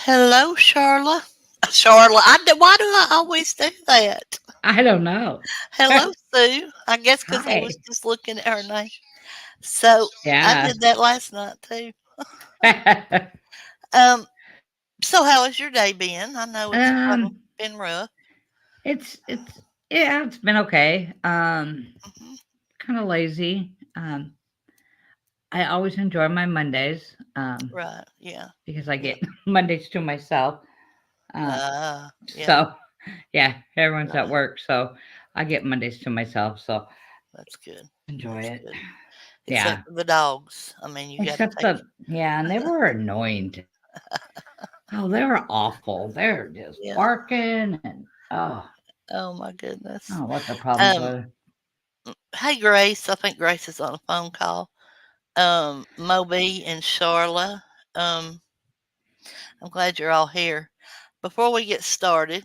Hello, Charla. Charla, why do I always do that? I don't know. Hello, Sue. I guess because I was Hi. just looking at her name. So I Yeah. did that last night too. Um. So how has your day been? I know it's probably um, been rough. it's yeah, it's been okay. Hmm. Kind of lazy. I always enjoy my Mondays. Right. Yeah. Because I Yeah. get Mondays to myself. Um, Yeah. so yeah, everyone's at Right. work, so I get Mondays to myself. So That's good. enjoy That's it. good. Yeah. Except for the dogs. I mean, you got to Except take. yeah, and they were annoying. Oh, they were awful. They're just Yeah. barking and Oh my I don't goodness. know what their problems Um. are. Hey, Grace. I think Grace is on a phone call. Moby and Charla. Um, I'm glad you're all here. Before we get started,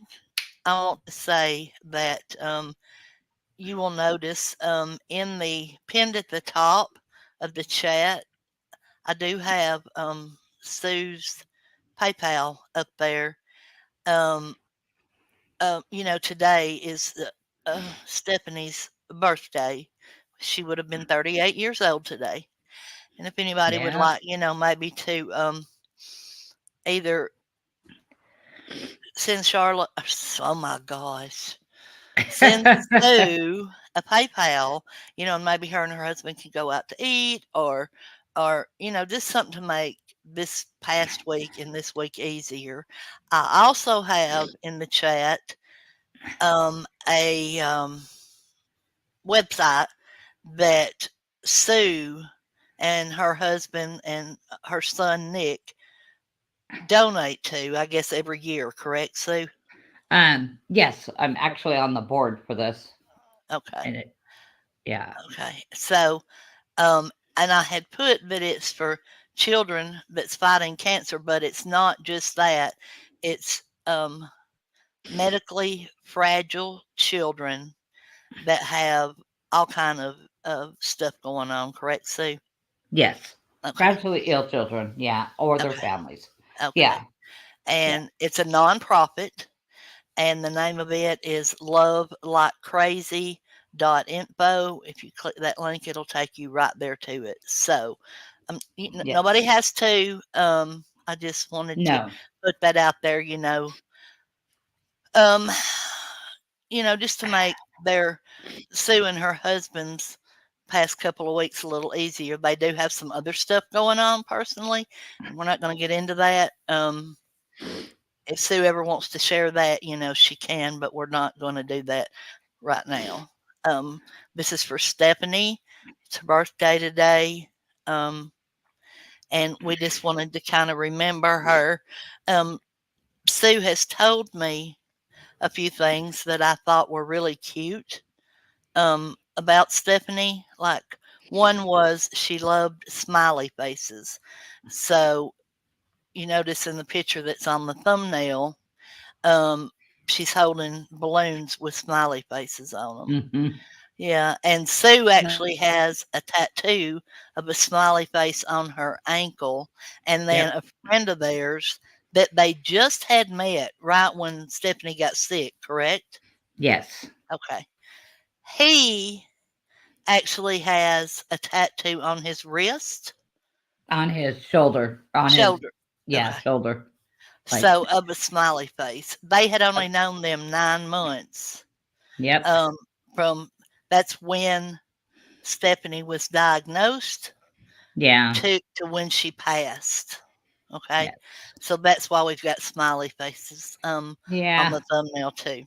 I want to say that you will notice in the pinned at the top of the chat, I do have Sue's PayPal up there. Um, today is Stephanie's birthday. She would have been 38 years old today. And if anybody would Yeah. like, maybe to either send Charlotte, oh my gosh, send Sue a PayPal, and maybe her and her husband can go out to eat or just something to make this past week and this week easier. I also have in the chat a website that Sue and her husband and her son Nick donate to, I guess, every year, correct, Sue? Yes, I'm actually on the board for this. Okay. And it yeah. Okay. So, and I had put that it's for children that's fighting cancer, but it's not just that. It's medically fragile children that have all kind of stuff going on, correct, Sue? Yes. Okay. Fragile ill children, yeah, or their Okay. families. Okay. Yeah. Yeah. And it's a nonprofit, and the name of it is Love Like Crazy .info. If you click that link, it'll take you right there to it. So, nobody Yes. has to. I just wanted to No. put that out there. Um, just to make their Sue and her husband's past couple of weeks a little easier. They do have some other stuff going on personally, and we're not going to get into that. If Sue ever wants to share that, she can, but we're not going to do that right now. This is for Stephanie. It's her birthday today. Um, and we just wanted to kind of remember her. Um, Sue has told me a few things that I thought were really cute about Stephanie. Like, one was she loved smiley faces. So, you notice in the picture that's on the thumbnail, um, she's holding balloons with smiley faces on them. Mhm. Yeah, and Sue No. actually has a tattoo of a smiley face on her ankle, and then Yep. a friend of theirs that they just had met right when Stephanie got sick, correct? Yes. Okay. He actually has a tattoo on his wrist, On his shoulder. On his shoulder. yeah, Okay. shoulder. Like So of a smiley face. They had only known them 9 months. yep. Um, from That's when Stephanie was diagnosed Yeah. to when she passed. Okay. Yes. So that's why we've got smiley faces on Yeah. the thumbnail too.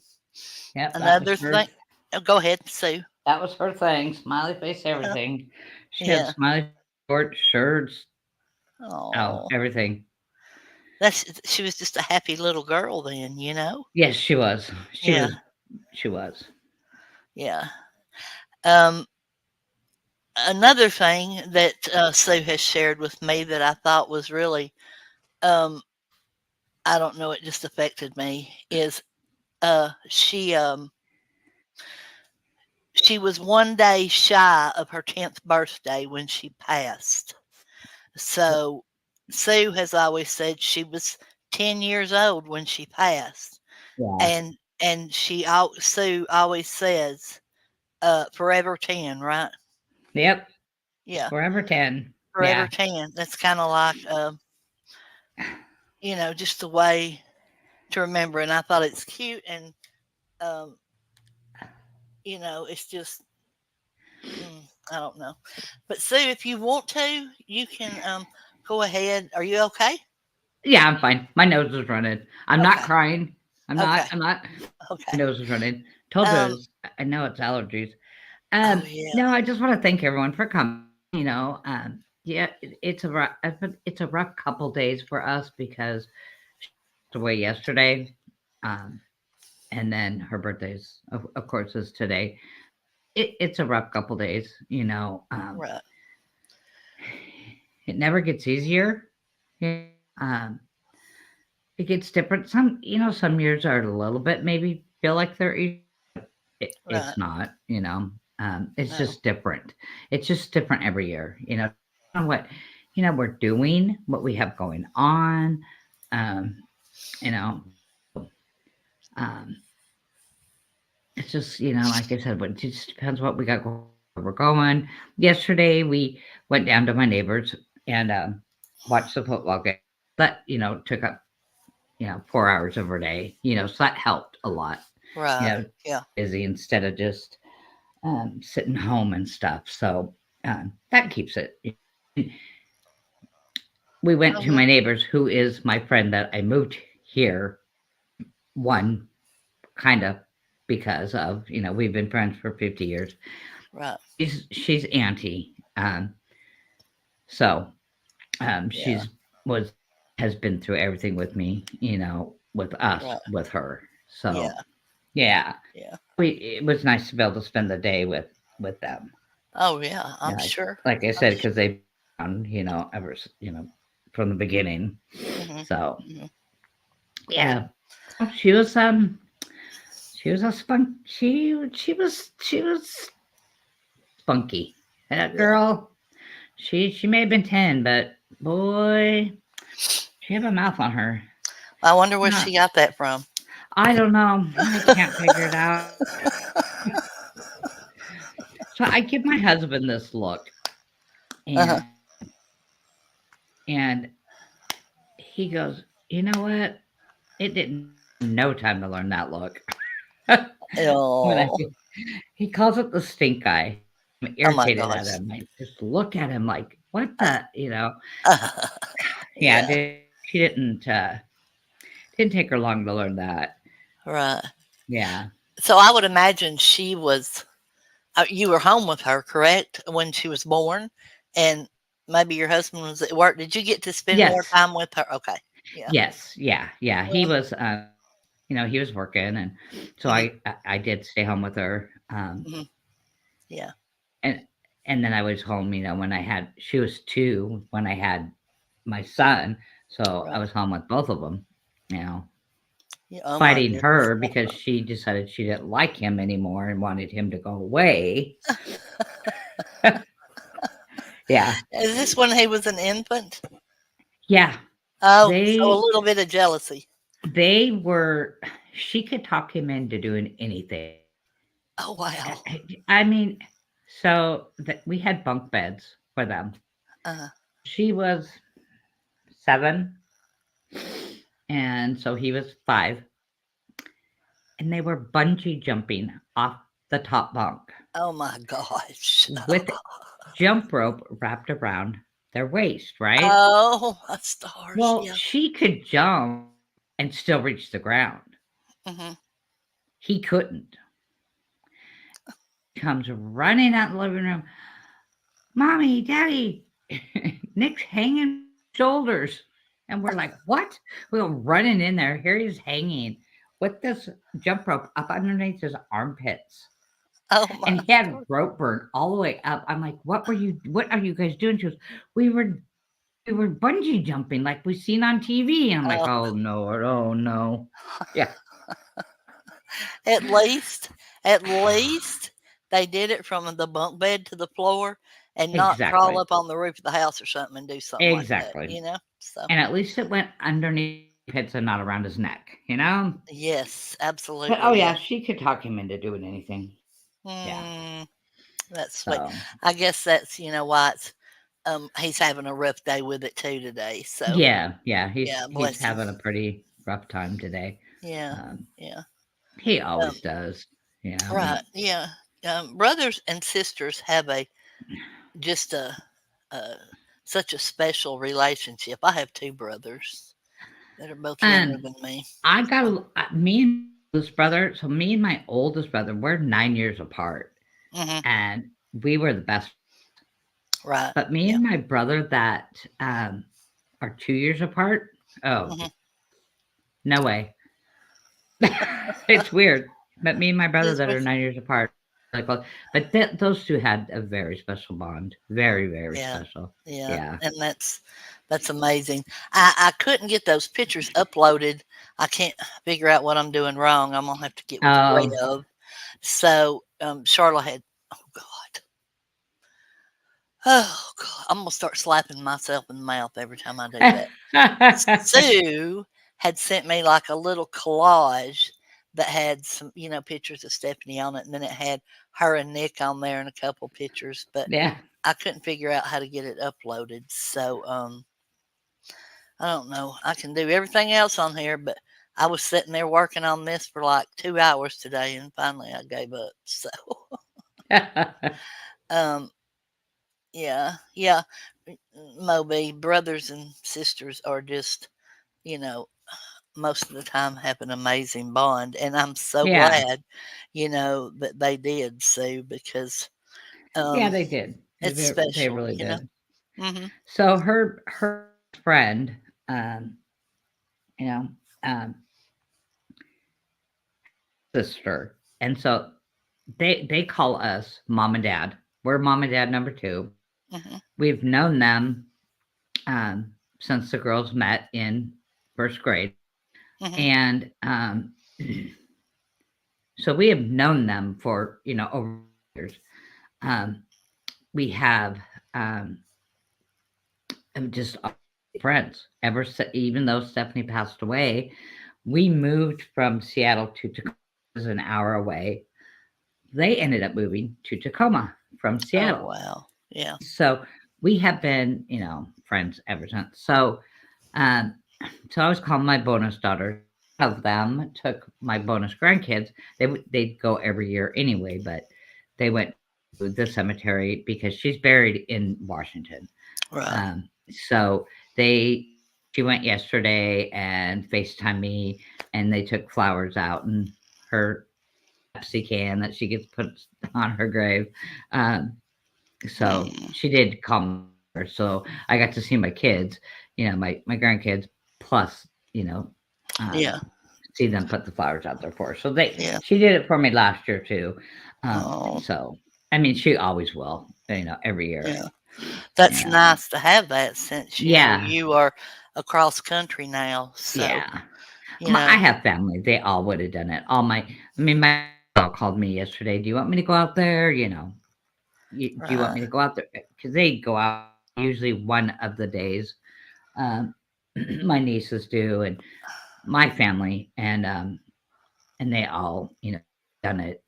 Yep. Another thing, oh, go ahead, Sue. That was her thing. Smiley face Uh, everything. She had yeah. smiley short shirts. Oh, Oh, everything. she was just a happy little girl then. Yes, she was. She Yeah. was she was. Yeah. Um, Another thing that Sue has shared with me that I thought was really, um, I don't know, it just affected me is uh, she um, she was 1 day shy of her 10th birthday when she passed. So Sue has always said she was 10 years old when she passed. Yeah. And Sue always says, forever 10, right? Yep. Yeah, Forever 10. forever Yeah. 10. That's kind of like, just a way to remember. And I thought it's cute. And, um, it's just, I don't know. But Sue, if you want to, you can go ahead. Are you okay? Yeah, I'm fine. My nose is running. I'm not Okay. crying. I'm not. Okay. I'm not. Okay. My nose is running. Told you Um. I know it's allergies. Oh yeah. No, I just want to thank everyone for coming. Yeah, it's a rough couple days for us because she passed away yesterday, um, and then her birthday's of course is today. It's a rough couple days. Right. It never gets easier. Yeah, it gets different. Some years are a little bit maybe feel like they're easy. Right. It's not. It's No. just different. It's just different every year. On what we're doing, what we have going on. Um, you know, um, it's just like I said, it just depends what we got going. Where we're going. Yesterday we went down to my neighbors and watched the football game. That took up 4 hours of her day. So that helped a lot. You Right. know, Yeah. busy instead of just sitting home and stuff. So that keeps it. We went Oh to yeah. my neighbor's, who is my friend that I moved here. One kind of because of we've been friends for 50 years. Right. She's auntie, so Yeah. she's was has been through everything with me. With us, Right. with her. So Yeah. yeah, Yeah. it was nice to be able to spend the day with them. Oh yeah. I'm Yeah, sure. like I I'm said, sure. because they've been ever from the beginning. Mhm. So Mhm. yeah, oh, she was a she was spunky. That Yeah. girl, she may have been 10, but boy, she had a mouth on her. I wonder where Not, she got that from. I don't know. I can't figure it out. So I give my husband this look, Uh-huh. and he goes, "You know what? It didn't no time to learn that look." when I Oh. He calls it the stink eye. I'm Oh my irritated at gosh. him. I just look at him like, what the. Yeah, Yeah. she didn't take her long to learn that. Right. Yeah. So I would imagine she was. You were home with her, correct, when she was born, and maybe your husband was at work. Did you get to spend more Yes. time with her? Okay. Yeah. Yes. Yeah. Yeah. He Well. was he was working, and so Mhm. I did stay home with her. Mhm. Yeah. And then I was home, when she was 2 when I had my son, so I Right. was home with both of them. You know, Yeah. Oh my Fighting goodness. her because she decided she didn't like him anymore and wanted him to go away. Yeah. Is this when he was an infant? Yeah. Oh, so a They little bit of jealousy. they were she could talk him into doing anything. Oh wow. I mean, so we had bunk beds for them. Uh, She was 7, and so he was 5, and they were bungee jumping off the top bunk oh my gosh. with jump rope wrapped around their waist, right? Oh my stars. Well, Yeah. she could jump and still reach the ground. Mhm. He couldn't. Comes running out the living room. Mommy, Daddy, Nick's hanging shoulders. And we're like, what? We go running in there. Here he's hanging with this jump rope up underneath his armpits. Oh And my he had stars. rope burn all the way up. I'm like, what are you guys doing? She goes, we were we were bungee jumping like we seen on TV. And I'm like, Oh, oh no, oh no. Yeah, at least, at least they did it from the bunk bed to the floor and not crawl exactly. up on the roof of the house or something and do something like that, Exactly. you know? So, And at least it went underneath. pits and not around his neck, you know? Yes, But oh absolutely. yeah, Yeah. she could talk him into doing anything. Yeah. Mm, that's sweet. So I guess that's why he's having a rough day with it too today. So yeah, yeah, he's bless him. having a pretty rough time today. Yeah, Um, yeah. he Um, always does. I right. mean, Yeah. Brothers and sisters have just a such a special relationship. I have two brothers that are both younger um, than me. I got So, me and my oldest brother. So me and my oldest brother, we're 9 years apart, hmm. and we were the best. Right. But me Yeah. and my brother that are 2 years apart. Oh Hmm. no way! It's weird. But me and my brother This that are was 9 years apart, like, but those two had a very special bond. Very, very yeah, special. yeah, Yeah. and that's amazing. I couldn't get those pictures uploaded. I can't figure out what I'm doing wrong. I'm gonna have to get with Oh. Rev. So Charlotte had oh God. Oh God, I'm gonna start slapping myself in the mouth every time I do that. Sue had sent me like a little collage that had some, pictures of Stephanie on it, and then it had her and Nick on there and a couple pictures, but Yeah. I couldn't figure out how to get it uploaded. So I don't know. I can do everything else on here, but I was sitting there working on this for like 2 hours today, and finally I gave up. So um yeah, yeah. Moby brothers and sisters are just you know most of the time have an amazing bond, and I'm so Yeah. glad, that they did, Sue, because Yeah, um, they did. it's They special, really did. Mhm. So her friend, um, you know, um, sister, and so they call us mom and dad. We're mom and dad number two. Mhm. We've known them since the girls met in first grade, Mhm. and so we have known them for over years. Um, we have um, just friends even though Stephanie passed away. We moved from Seattle to Tacoma, which is an hour away. They ended up moving to Tacoma from Oh, Seattle. wow. Yeah. So we have been, friends ever since. Um, so I was calling my bonus daughters. One of them took my bonus grandkids. They'd go every year anyway, but they went to the cemetery because she's buried in Washington. Right. So they she went yesterday and FaceTime me, and they took flowers out and her Pepsi can that she gets put on her grave. Um, so Mm. she did come over. So I got to see my kids, my grandkids, plus, you know, um, Yeah. see them put the flowers out there for her. So they Yeah. she did it for me last year too. Oh, So I mean she always will, every year. yeah. That's Yeah. nice to have that since, Yeah. you are across country now. So, Yeah. you I know, have family. They all would have done it. I mean, my dog called me yesterday. Do you want me to go out there? Do you want right. me to go out there? Because they go out usually one of the days. Um, my nieces do, and my family, and they all, done it.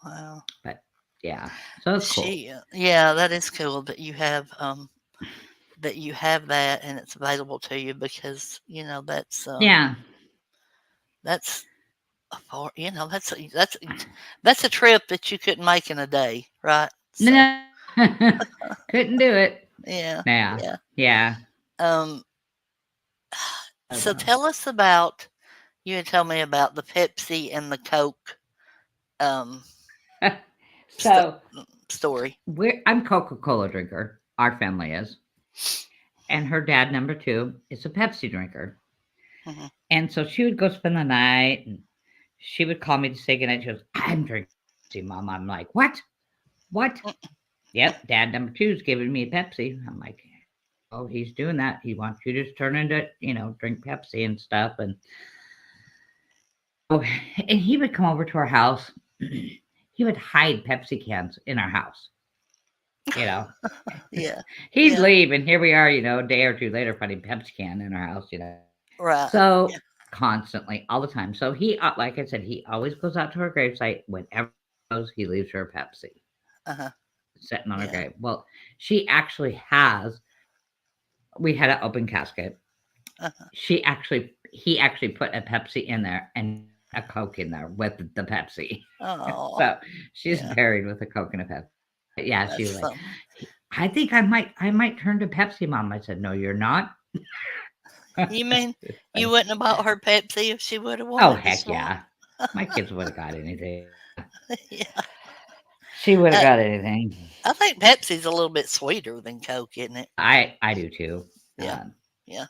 Wow. But yeah, so it's cool. Yeah, that is cool that you have that and it's available to you because, Yeah. that's a far, that's a trip that you couldn't make in a day, right? So, No, couldn't do it. yeah, Yeah. yeah. Yeah. Um, I so know. tell us about you had told me about the Pepsi and the Coke um st- So story. I'm Coca-Cola drinker. Our family is, and her dad, number two, is a Pepsi drinker. Hmm. And so she would go spend the night, and she would call me to say goodnight. She goes, "I'm drinking Pepsi, Mom." I'm like, "What? What?" Yep, Dad number two is giving me a Pepsi. I'm like, "Oh, he's doing that. He wants you to turn into, drink Pepsi and stuff." And oh, and he would come over to our house. He would hide Pepsi cans in our house. You know, Yeah, he'd yeah, leave, and here we are. A day or two later, finding Pepsi can in our house. Right. So Yeah. constantly, all the time. So he, like I said, he always goes out to her gravesite. Whenever he goes, he leaves her a Pepsi Uh-huh. sitting on her Yeah. grave. Well, she actually has. We had an open casket. Uh-huh. He actually put a Pepsi in there and a Coke in there with the Pepsi. Oh, So she's yeah. buried with a Coke and a Pepsi. But yeah, she That's was like, something. I think I might turn to Pepsi, Mom. I said, no, you're not. You mean It's you funny. wouldn't have bought her Pepsi if she would have Oh wanted to heck swap? yeah, my kids would have got anything. Yeah, Yeah. she would have Uh, got anything. I think Pepsi's a little bit sweeter than Coke, isn't it? I do too. Yeah. Um, Yeah.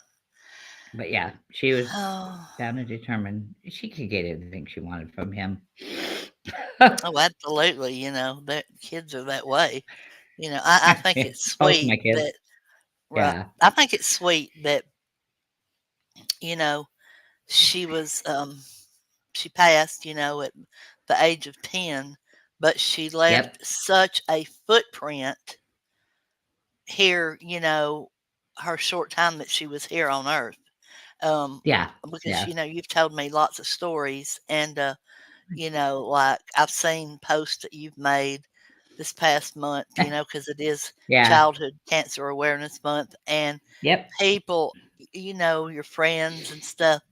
but yeah, she was Oh, bound and determined. She could get anything she wanted from him. oh, absolutely. That kids are that way. I think it's Both my sweet kids. that, right. Yeah. I think it's sweet that, you know, she was, she passed, at the age of 10, but she Yep. left such a footprint here, her short time that she was here on Earth. Um, Yeah. because, Yeah. you've told me lots of stories, and, like I've seen posts that you've made this past month, because it is Yeah. Childhood Cancer Awareness Month, and Yep. people, your friends and stuff,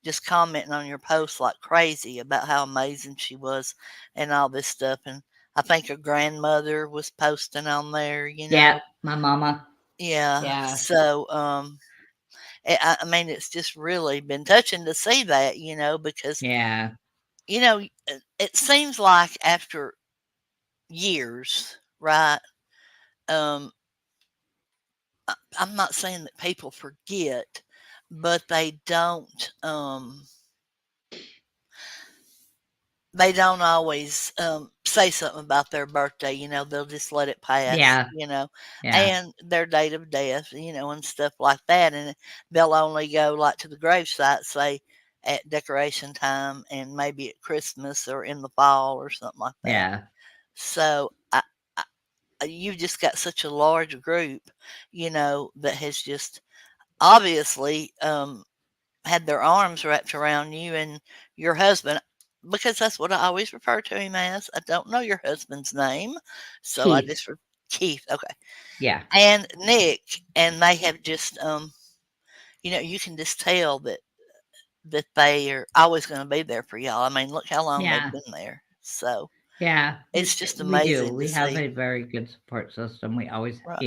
just commenting on your posts like crazy about how amazing she was and all this stuff. And I think her grandmother was posting on there. Yep. My mama. Yeah. Yeah. So, I mean, it's just really been touching to see that, because, Yeah. it seems like after years, right? Um, I'm not saying that people forget, but they don't always say something about their birthday. They'll just let it pass. Yeah. Yeah. And their date of death, and stuff like that. And they'll only go like to the gravesite, say at decoration time, and maybe at Christmas or in the fall or something like that. Yeah. So you've just got such a large group, that has just obviously had their arms wrapped around you and your husband, because that's what I always refer to him as. I don't know your husband's name, so I Keith. just Keith, okay, Yeah. and Nick, and they have just you can just tell that they are always going to be there for y'all. I mean, look how long they've Yeah. been there. So Yeah. it's just We do. amazing to We have see. a very good support system. We always, Right.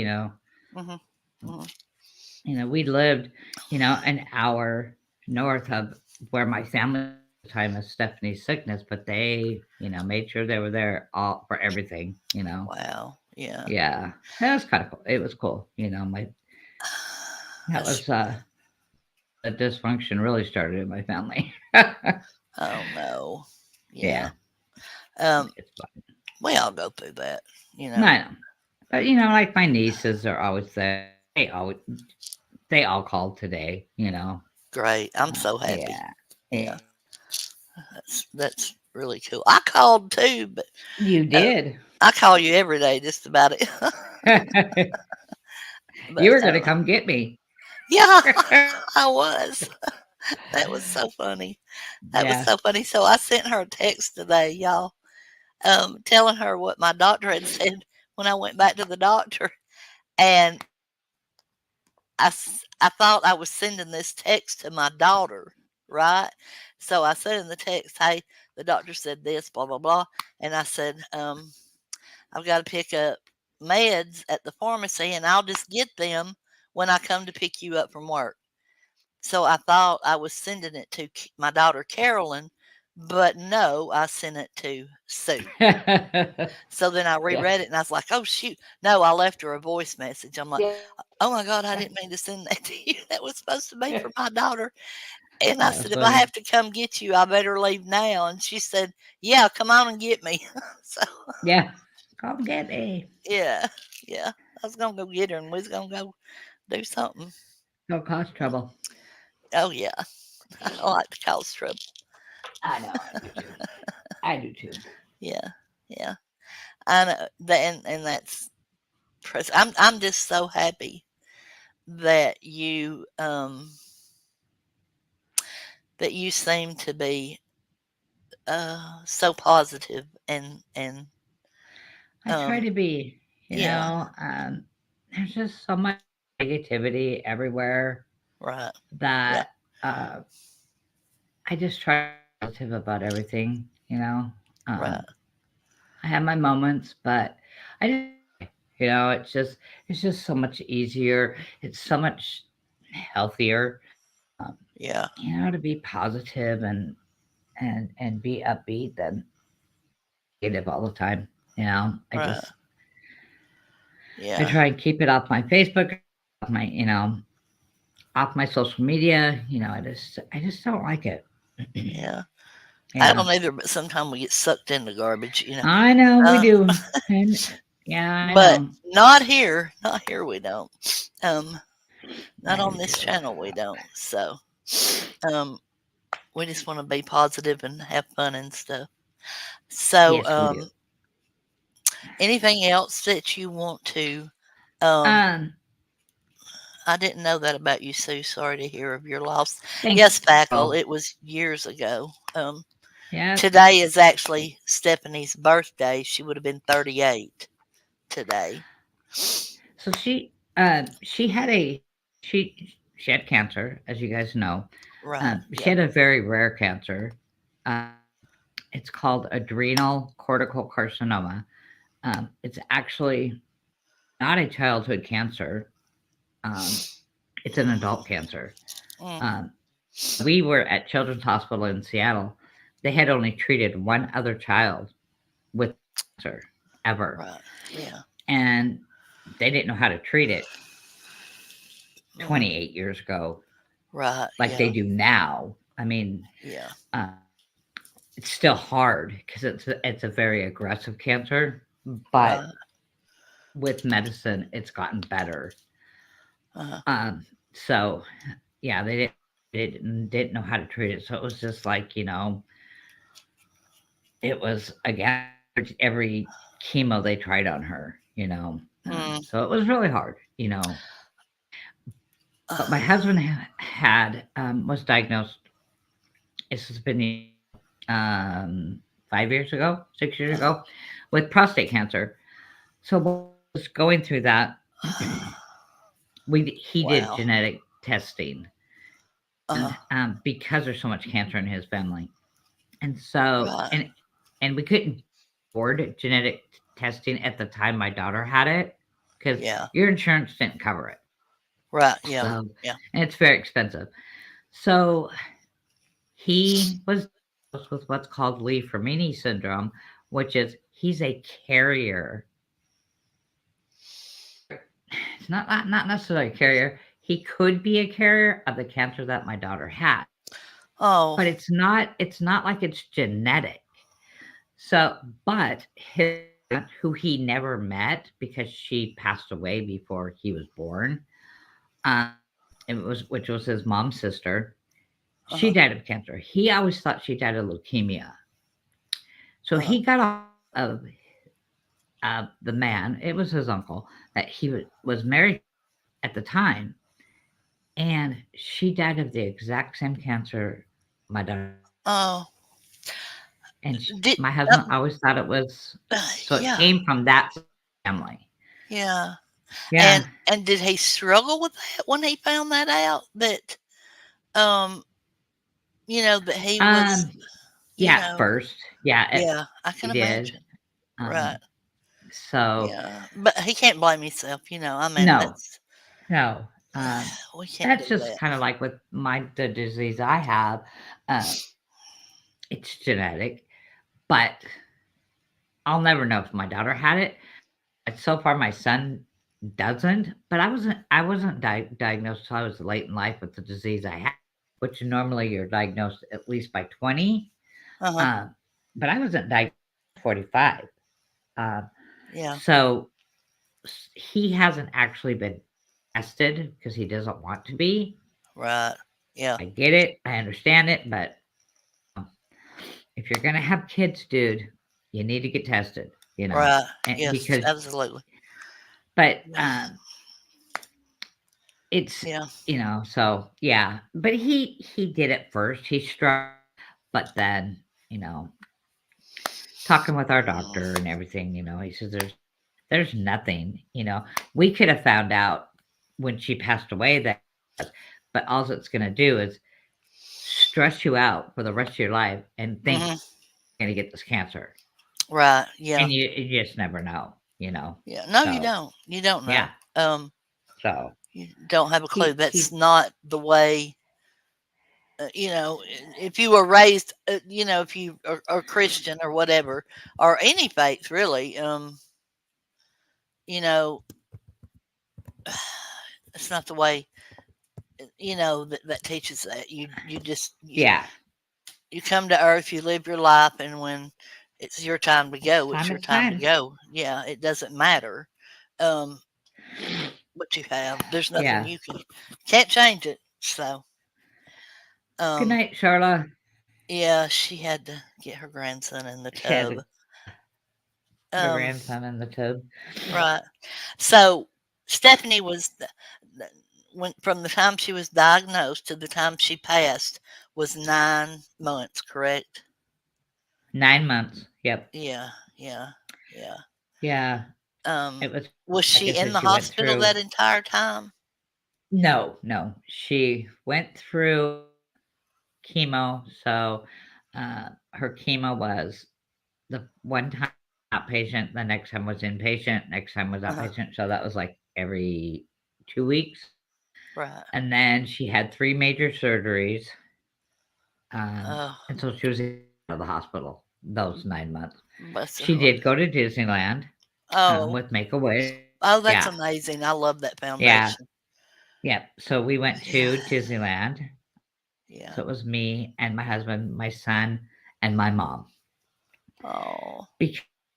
Hmm. Hmm. we lived, an hour north of where my family was at the time of Stephanie's sickness, but they, made sure they were there all for everything. Wow. Yeah. Yeah. That was kind of cool. It was cool. That That's was the dysfunction really started in my family. Oh no. Yeah. Yeah. Um, It's fun. we all go through that, you know. I know. But like my nieces are always there. They all called today. Great. I'm so happy. Yeah. Yeah. Yeah. That's really cool. I called too, but You uh, did. I call you every day just about it. You But were gonna come get me. yeah, I was. That was so funny. That was Yeah. so funny. So I sent her a text today, y'all, telling her what my doctor had said when I went back to the doctor, and I thought I was sending this text to my daughter, right? So I said in the text, "Hey, the doctor said this, blah blah blah," and I said, "I've got to pick up meds at the pharmacy, and I'll just get them when I come to pick you up from work." So I thought I was sending it to my daughter Carolyn, but no, I sent it to Sue. So then I Yeah. reread it and I was like, "Oh shoot, no!" I left her a voice message. I'm like, Yeah. "Oh my God, I didn't mean to send that to you. That was supposed to be for my daughter." And I That was said, "If I funny. have to come get you, I better leave now." And she said, "Yeah, come on and get me." So Yeah. Come get me. yeah, yeah, I was gonna go get her and we was gonna go do something. No cause trouble. Oh yeah, I like to cause trouble. I know. I do too. I do too. Yeah, yeah. I know that, and that's. I'm just so happy that you that you seem to be so positive and I try um to be, yeah, there's just so much negativity everywhere right, yeah, that uh, I just try to be positive about everything. right, Um, I have my moments, but I just it's just so much easier. It's so much healthier, um, yeah, to be positive and be upbeat than negative all the time. I right, just I yeah, try and keep it off my Facebook, off my social media. I just don't like it. yeah. I Yeah, don't either, but sometimes we get sucked into garbage. I know we Uh, do, and yeah, I but know. not here, not here. We don't. Um, not I on do this too. channel. We don't. So, um, we just want to be positive and have fun and stuff. So, Yes, we do. anything else that you want to? Um, Um, I didn't know that about you, Sue. Sorry to hear of your loss. thank Yes, Spackle, you. it was years ago. Yep. Today is actually Stephanie's birthday. She would have been 38 today. So she had cancer, as you guys know. Right. She Yeah. had a very rare cancer. Uh, it's called adrenal cortical carcinoma. It's actually not a childhood cancer. Um, it's an adult cancer. Mm, Um, we were at Children's Hospital in Seattle. They had only treated one other child with cancer ever, right. Yeah. and they didn't know how to treat it Mm, 28 years ago right. like they Yeah. do now. I mean, Yeah. uh, it's still hard because it's a very aggressive cancer, but Right. with medicine, it's gotten better. Uh-huh. So yeah, they didn't know how to treat it, so it was just like it was again every chemo they tried on her. Mm, So it was really hard. But my uh, husband was diagnosed. This has been 5 years ago, 6 years uh-huh. ago, with prostate cancer. So while I was going through that, he did Wow. genetic testing, Uh-huh. and because there's so much cancer in his family, and so Right. and we couldn't afford genetic testing at the time my daughter had it because Yeah. your insurance didn't cover it. Right. Yeah. So Yeah. and it's very expensive. So he was diagnosed with what's called Lee-Fermini syndrome, which is he's a carrier. It's not necessarily a carrier. He could be a carrier of the cancer that my daughter had, Oh. but it's not like it's genetic. So, but his aunt, who he never met because she passed away before he was born, um, which was his mom's sister. She Uh-huh. died of cancer. He always thought she died of leukemia. So Uh-huh. he got off of the man. It was his uncle that he was married at the time, and she died of the exact same cancer my daughter. Oh. And Did my husband always thought it was so it yeah. came from that family. Yeah. Yeah. And did he struggle with that when he found that out that um that he was, Um, you yeah, at know, first. Yeah, yeah, I he can did. imagine. Right. Um, so Yeah. But he can't blame himself. I mean, no, that's no. Um, we can't that's do just that. kind of like with the disease I have. Uh, it's genetic, but I'll never know if my daughter had it. So far, my son doesn't, but I wasn't diagnosed till I was late in life with the disease I had, which normally you're diagnosed at least by 20. Uh-huh. Uh, but I wasn't diagnosed at 45. Uh, Yeah. so he hasn't actually been tested because he doesn't want to be. Right. Yeah. I get it, I understand it, but um, if you're gonna have kids, dude, you need to get tested. Right. And Yes, because absolutely. but it's, Yeah. so yeah. But he did it first. He struck, but then, you know, talking with our Mm, doctor and everything, he says there's nothing, we could have found out when she passed away that, but all it's going to do is stress you out for the rest of your life and think mhm. you're going to get this cancer, Right. Yeah. and you just never know. Yeah. No, you So don't. You don't yeah, know. so You don't have a clue. That's he not the way. If you were raised, if you are Christian or whatever, or any faith really, you know, it's not the way. That teaches that you just yeah, you come to earth, you live your life, and when it's your time to it's go, it's time your it's time to time. go. Yeah, it doesn't matter um, what you have. There's nothing Yeah. you can't change it. So, Good um, night, Charla. yeah, she had to get her grandson in the She had tub. to put her Um, grandson in the tub. right. So Stephanie the- when from the time she was diagnosed to the time she passed was 9 months, correct? 9 months. Yep. Yeah, yeah, yeah. Yeah. Um, It was, was like I she in said, the she went hospital through. that entire time? No, no. She went through chemo. So her chemo was the one time outpatient, the next time was inpatient, next time was Uh-huh. outpatient. So that was like every 2 weeks. Right. And then she had three major surgeries. Oh, And so she was out of the hospital those 9 months. bless her She heart. did go to Disneyland Oh, with Make a Wish. oh, that's Yeah. amazing. I love that Yeah. foundation. Yeah. So we went Yeah, to Disneyland. yeah. So it was me and my husband, my son, and my mom. Oh, Because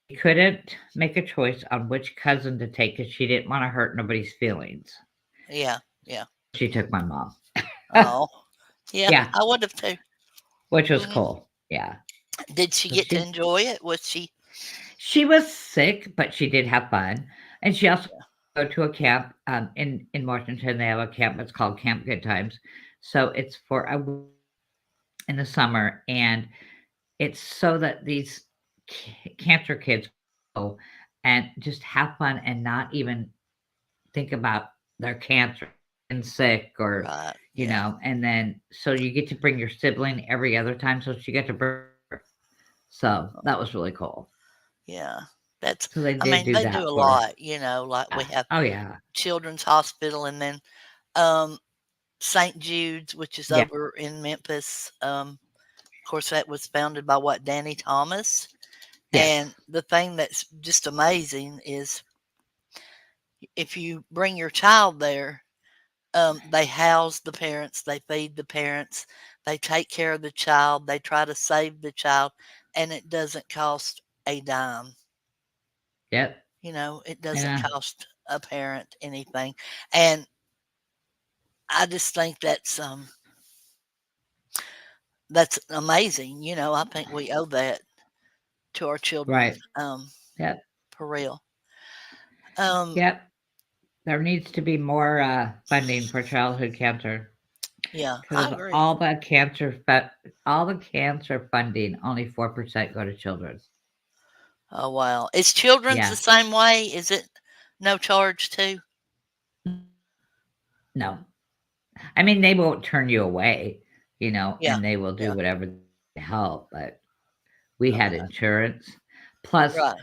she couldn't make a choice on which cousin to take because she didn't want to hurt nobody's feelings. yeah, yeah. She took my mom. Oh, yeah. Yeah, I would have too. which was Hmm. cool. Yeah. Did she So get to enjoy it? Was she? she was sick, but she did have fun. And she also Yeah. go to a camp in Washington. They have a camp. It's called Camp Good Times. So it's for a week in the summer, and it's so that these cancer kids go and just have fun and not even think about their cancer and sick or Right. Yeah. and then so you get to bring your sibling every other time, so she got to bring her. So that was really cool. Yeah. That's. So they I did mean, do they do that a for her. lot. Like we Yeah. have Oh yeah. Children's Hospital, and then um, St. Jude's, which is Yeah. over in Memphis. Of course, that was founded by what, Danny Thomas. Yes. And the thing that's just amazing is if you bring your child there, they house the parents, they feed the parents, they take care of the child, they try to save the child, and it doesn't cost a dime. Yep. It doesn't Yeah. cost a parent anything. And I just think that's amazing. I think we owe that to our children, Right. Yep. for real. Um, Yep. There needs to be more funding for childhood cancer yeah, I because agree. all the cancer funding, only 4% go to children. Oh, wow. Is children's the Yeah. same way? Is it no charge too? No. I mean, they won't turn you away, Yeah, and they will do yeah. whatever to help, but we had Okay. insurance. Plus, Right.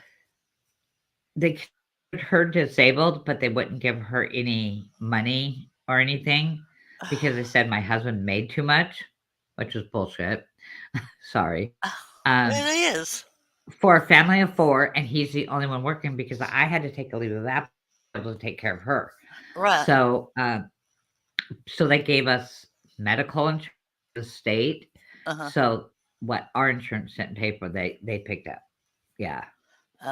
they considered her disabled, but they wouldn't give her any money or anything because they said my husband made too much, which was bullshit. Sorry. Um, It is. for a family of four, and he's the only one working because I had to take a leave of absence to be able to take care of her. Right. So they gave us medical insurance, the state. Uh-huh. So what our insurance didn't pay for, they picked up. Yeah.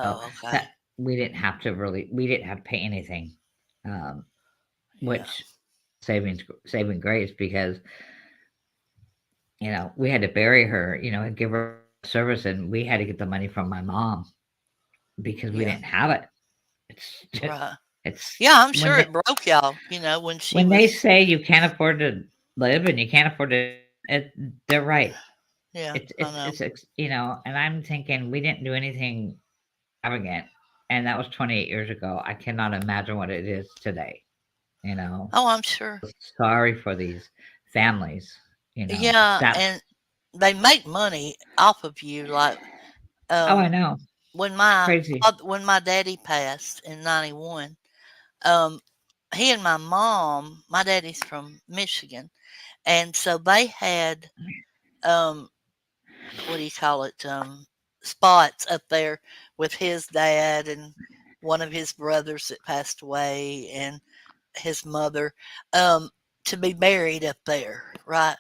So Oh, okay. that we didn't have to pay anything, um, Yeah. which saving grace because we had to bury her, and give her service, and we had to get the money from my mom because we Yeah. didn't have it. It's just, Right. It's Yeah, I'm when sure they it broke y'all, when she when they was. say you can't afford to live and you can't afford to it, they're right. Yeah, I know. It's and I'm thinking we didn't do anything extravagant, and that was 28 years ago. I cannot imagine what it is today. You know, Oh, I'm sure. sorry for these families. Yeah, That. and they make money off of you. Like, Oh, I um, know. when It's my crazy. when my daddy passed in '91, um, he and my mom, my daddy's from Michigan, and so they had, um, what do you call it, spots up there with his dad and one of his brothers that passed away and his mother, um, to be buried up there, right?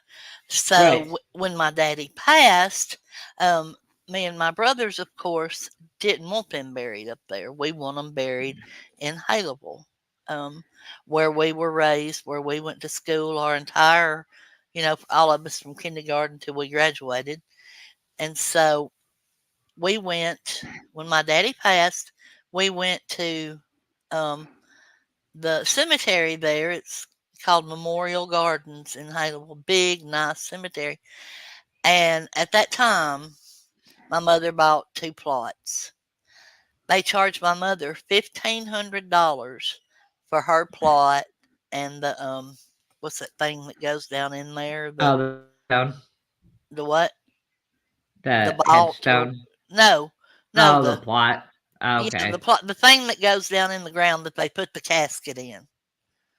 So Right. when my daddy passed, um, me and my brothers, of course, didn't want them buried up there. We want them buried in Haleville, um, where we were raised, where we went to school our entire, all of us from kindergarten till we graduated. And so we went, when my daddy passed, we went to, um, the cemetery there. It's called Memorial Gardens in Haleville. Big, nice cemetery. And at that time, my mother bought two plots. They charged my mother $1,500 for her plot and the what's that thing that goes down in there? Oh, the stone, The what? The the vault or headstone. no, no, Oh, the plot. yeah, Okay. the thing that goes down in the ground that they put the casket in.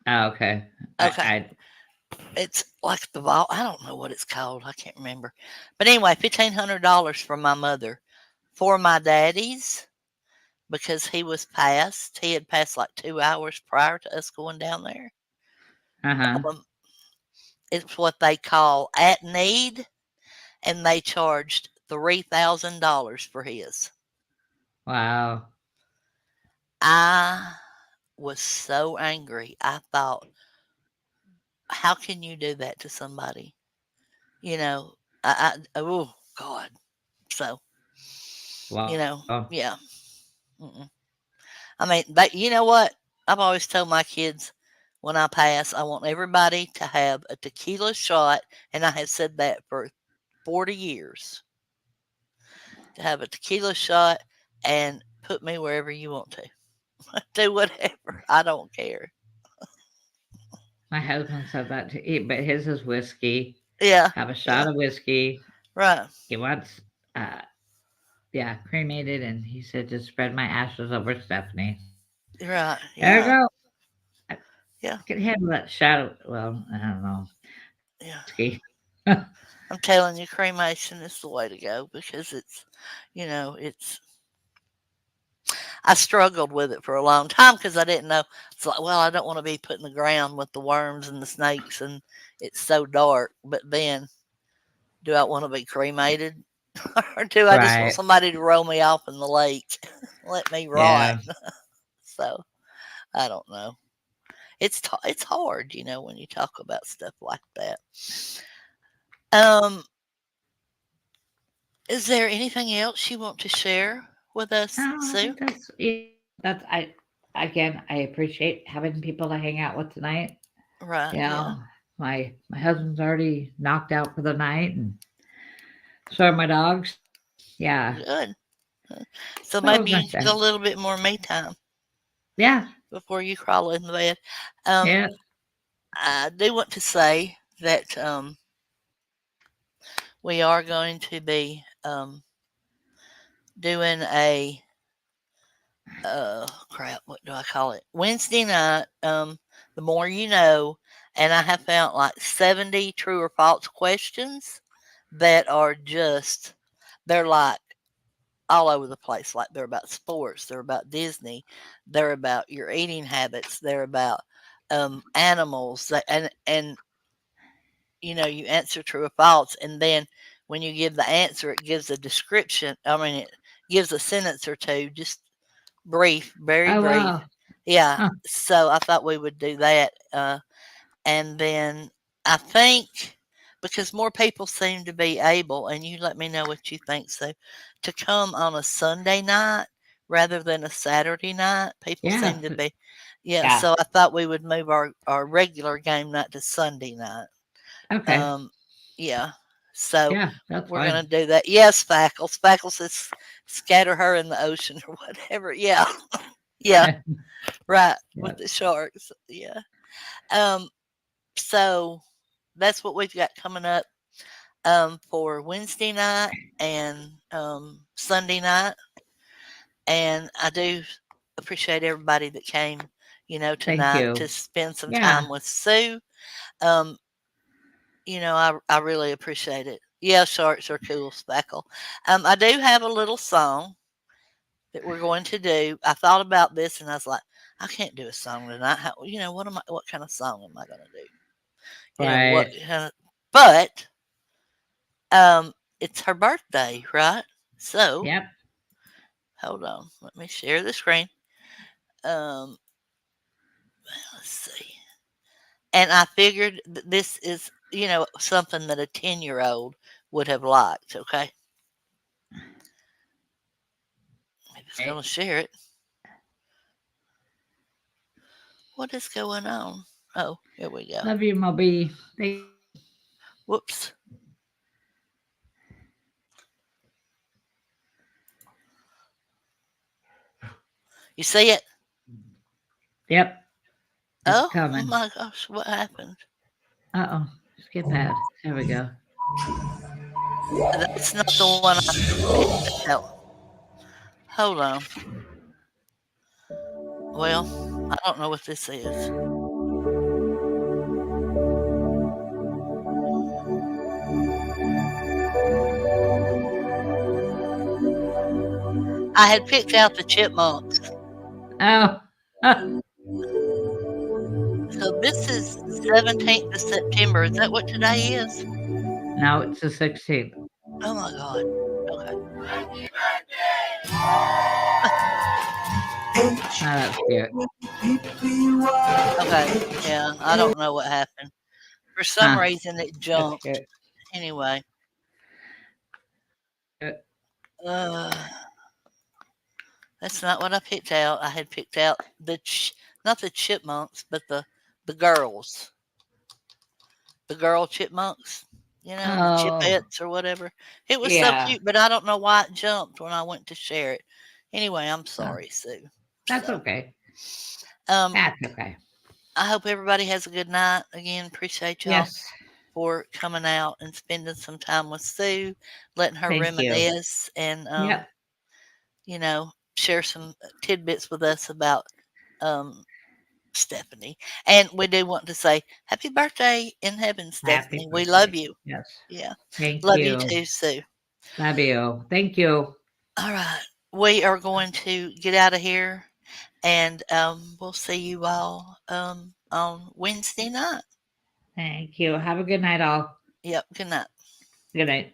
Oh, okay. Okay. I It's like the vault. I don't know what it's called. I can't remember. But anyway, $1,500 for my mother. For my daddy's, because he was passed. He had passed like 2 hours prior to us going down there. uh-huh. Um, it's what they call at need, and they charged $3,000 for his. Wow. I was so angry. I thought, how can you do that to somebody? You know, oh God. So, Wow. yeah. Mm-mm. I mean, you know what? I've always told my kids when I pass, I want everybody to have a tequila shot, and I have said that for 40 years, to have a tequila shot and put me wherever you want to. Do whatever. I don't care. My husband said that to eat, but his is whiskey. Yeah, Have a yeah, shot of whiskey. right, He wants, uh, yeah, cremated, and he said just spread my ashes over Stephanie. right, There you yeah, go. I yeah, could handle that shot of, well, I don't know, yeah. whiskey. I'm telling you, cremation is the way to go because it's. I struggled with it for a long time because I didn't know. It's like, well, I don't want to be put in the ground with the worms and the snakes, and it's so dark. But then, do I want to be cremated, or do I just want Right. somebody to roll me off in the lake, let me rot? Yeah. So I don't know. It's hard, when you talk about stuff like that. Um, is there anything else you want to share with us, No, I Sue? think that's again, I appreciate having people to hang out with tonight. Right? You Yeah. know, my husband's already knocked out for the night, and so are my dogs. Yeah. Good. So So it was maybe nice you get a day. little bit more me time Yeah. before you crawl in the bed. Um, Yeah. I do want to say that we are going to be doing a crap. What do I call it? Wednesday night. The more you know, and I have found like 70 true or false questions that are just they're like all over the place. Like they're about sports, they're about Disney, they're about your eating habits, they're about animals, and you answer true or false, and then when you give the answer, it gives a description. I mean, it gives a sentence or two, just brief, very Oh brief. wow. Yeah. Huh. So I thought we would do that, and then I think because more people seem to be able, and you let me know what you think, so to come on a Sunday night rather than a Saturday night. People Yeah. seem to be. Yeah, Yeah. so I thought we would move our regular game night to Sunday night. Okay. Um, yeah, so Yeah, that's we're gonna fine. do that. Yes, Spackles. Spackles says scatter her in the ocean or whatever. Yeah, yeah, right. With Yep. the sharks. Yeah. Um, so that's what we've got coming up for Wednesday night and Sunday night. And I do appreciate everybody that came, Thank tonight to you. spend some Yeah. time with Sue. Um, I really appreciate it. Yeah, sharks are cool, Spackle. I do have a little song that we're going to do. I thought about this and I was like, I can't do a song tonight. What kind of song am I going to do? What Right. kind of, but it's her birthday, right? So Yep. hold on, let me share the screen. Um, let's see. And I figured this is, something that a 10-year-old would have liked. Okay, if it's going Right. to share it. What is going on? Oh, here we go. Love you, Moby. Thank Whoops. You see it? Yep. It's Oh coming. my gosh, what happened? Uh-oh. Skip that. There we go. That's not the one I picked out. Hold on. Well, I don't know what this is. I had picked out the chipmunks. Oh. So this is 17th of September. Is that what today is? No, it's the 16th. Oh my God. Okay. Oh, that's cute. Okay. Yeah, I don't know what happened. For some Huh. reason, it That's jumped. cute. Anyway, Uh, uh, that's not what I picked out. I had picked out not the chipmunks, but the girls, the girl chipmunks. The Oh, chipettes or whatever. It was so yeah. cute, but I don't know why it jumped when I went to share it. Anyway, I'm Uh, sorry, Sue. that's So, okay. um, That's okay. I hope everybody has a good night. Again, appreciate y'all Yes. for coming out and spending some time with Sue, letting her Thank you. reminisce and Yep. share some tidbits with us about um, Stephanie. And we do want to say happy birthday in heaven, Happy Stephanie. We love birthday. you. Yes. Yeah. Thank Love you you. too, Sue. Love you. Thank you. All right. We are going to get out of here and we'll see you all on Wednesday night. Thank you. Have a good night, all. Yep. Good night. Good night.